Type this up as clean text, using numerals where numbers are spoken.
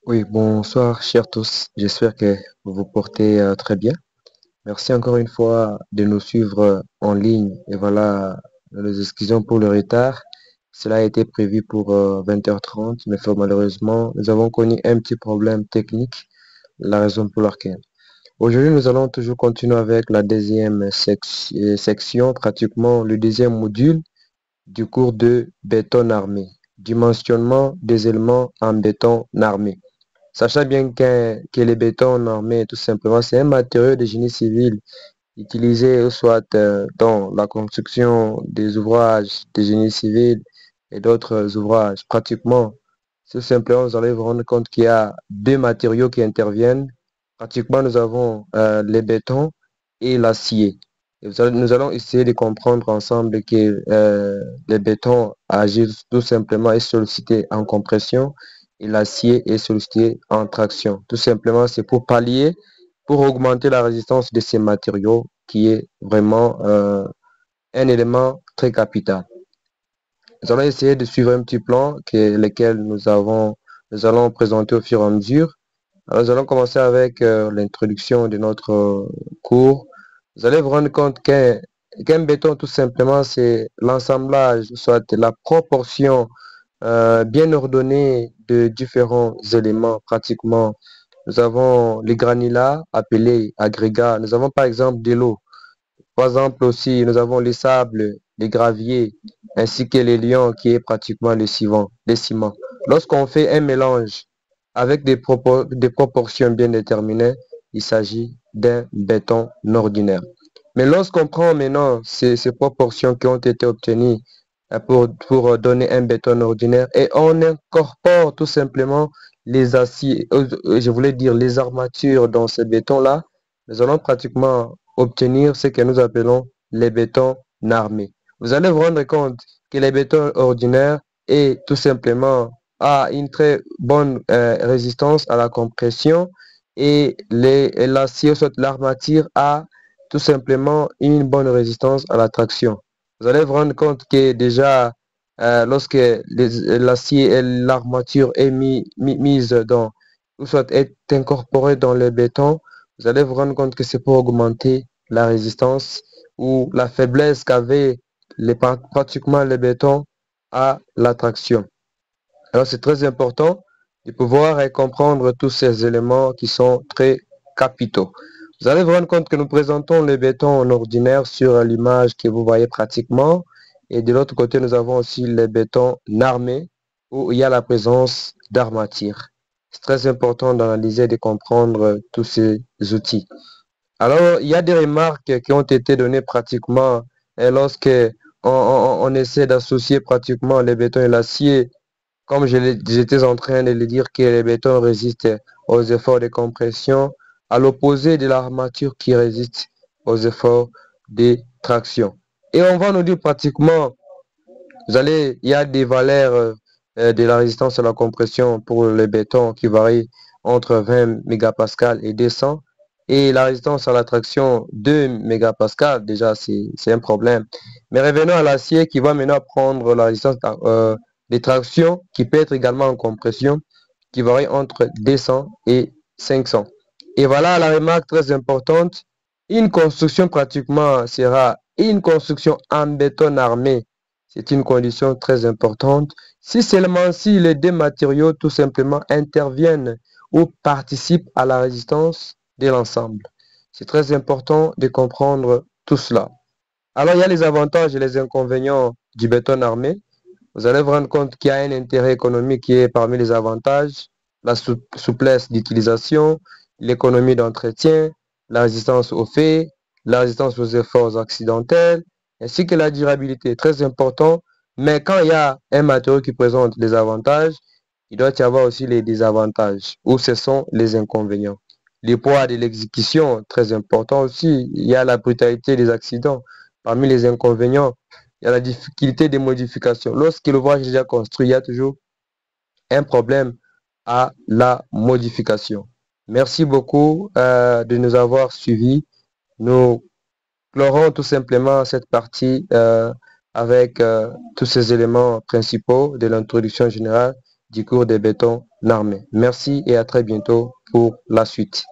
Oui, bonsoir chers tous. J'espère que vous vous portez très bien. Merci encore une fois de nous suivre en ligne. Et voilà, nous nous excusons pour le retard. Cela a été prévu pour 20h30, mais fort malheureusement, nous avons connu un petit problème technique, la raison pour laquelle. Aujourd'hui, nous allons toujours continuer avec la deuxième section, pratiquement le deuxième module du cours de béton armé. Dimensionnement des éléments en béton armé. Sachant bien que le béton armé, tout simplement, c'est un matériau de génie civil utilisé soit dans la construction des ouvrages de génie civil et d'autres ouvrages. Pratiquement, tout simplement, vous allez vous rendre compte qu'il y a deux matériaux qui interviennent. Pratiquement, nous avons le béton et l'acier. Nous allons essayer de comprendre ensemble que le béton agit tout simplement et sollicité en compression et l'acier est sollicité en traction. Tout simplement, c'est pour pallier, pour augmenter la résistance de ces matériaux qui est vraiment un élément très capital. Nous allons essayer de suivre un petit plan lequel nous allons présenter au fur et à mesure. Alors, nous allons commencer avec l'introduction de notre cours. Vous allez vous rendre compte qu'un béton, tout simplement, c'est l'assemblage, soit la proportion bien ordonnée de différents éléments. Pratiquement, nous avons les granulats appelés agrégats. Nous avons par exemple de l'eau. Par exemple aussi, nous avons les sables, les graviers, ainsi que les lions qui est pratiquement le ciment. Lorsqu'on fait un mélange avec des proportions bien déterminées, il s'agit d'un béton ordinaire. Mais lorsqu'on prend maintenant ces proportions qui ont été obtenues pour donner un béton ordinaire et on incorpore tout simplement les aciers, je voulais dire les armatures dans ce béton-là, nous allons pratiquement obtenir ce que nous appelons les bétons armés. Vous allez vous rendre compte que les bétons ordinaires est tout simplement a une très bonne résistance à la compression et l'acier, soit l'armature, a tout simplement une bonne résistance à la traction. Vous allez vous rendre compte que déjà, lorsque l'acier et l'armature est mise dans, ou soit est incorporé dans le béton, vous allez vous rendre compte que c'est pour augmenter la résistance ou la faiblesse qu'avait pratiquement le béton à la traction. Alors, c'est très important de pouvoir comprendre tous ces éléments qui sont très capitaux. Vous allez vous rendre compte que nous présentons le béton en ordinaire sur l'image que vous voyez pratiquement. Et de l'autre côté, nous avons aussi le béton armé où il y a la présence d'armature. C'est très important d'analyser et de comprendre tous ces outils. Alors, il y a des remarques qui ont été données pratiquement lorsque on essaie d'associer pratiquement le béton et l'acier comme j'étais en train de le dire que le béton résiste aux efforts de compression, à l'opposé de l'armature qui résiste aux efforts de traction. Et on va nous dire pratiquement, il y a des valeurs de la résistance à la compression pour le béton qui varient entre 20 mégapascales et 200. Et la résistance à la traction, 2 mégapascales, déjà c'est un problème. Mais revenons à l'acier qui va maintenant prendre la résistance des tractions qui peut être également en compression, qui varie entre 200 et 500. Et voilà la remarque très importante. Une construction pratiquement sera une construction en béton armé. C'est une condition très importante. Si seulement si les deux matériaux tout simplement interviennent ou participent à la résistance de l'ensemble. C'est très important de comprendre tout cela. Alors, il y a les avantages et les inconvénients du béton armé. Vous allez vous rendre compte qu'il y a un intérêt économique qui est parmi les avantages, la souplesse d'utilisation, l'économie d'entretien, la résistance aux faits, la résistance aux efforts accidentels, ainsi que la durabilité, très important. Mais quand il y a un matériau qui présente les avantages, il doit y avoir aussi les désavantages, ou ce sont les inconvénients. Les poids de l'exécution, très important aussi. Il y a la brutalité des accidents. Parmi les inconvénients, il y a la difficulté des modifications. Lorsque l'ouvrage est déjà construit, il y a toujours un problème à la modification. Merci beaucoup de nous avoir suivis. Nous clorons tout simplement cette partie avec tous ces éléments principaux de l'introduction générale du cours des bétons Narmé. Merci et à très bientôt pour la suite.